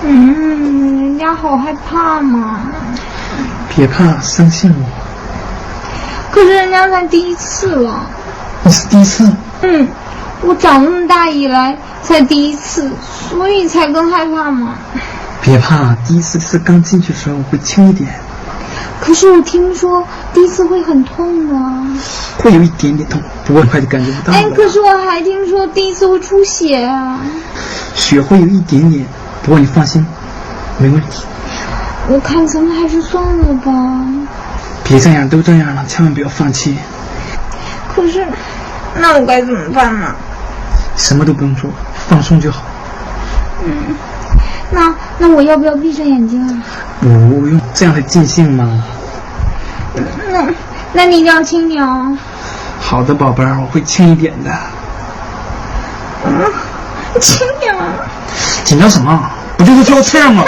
人家好害怕嘛。别怕，相信我。可是人家才第一次了。你是第一次？我长那么大以来才第一次，所以才更害怕嘛。别怕，第一次是刚进去的时候会轻一点。可是我听说第一次会很痛的。会有一点点痛，不过很快就感觉不到了。可是我还听说第一次会出血啊。血会有一点点，不过你放心，没问题。我看咱们还是算了吧。别这样，都这样了，千万不要放弃。可是，那我该怎么办呢？什么都不用做，放松就好。那我要不要闭上眼睛啊？不用，这样才尽兴嘛。那你一定要轻点哦。好的，宝贝儿，我会轻一点的。轻点啊！紧张什么？不就是跳刺吗？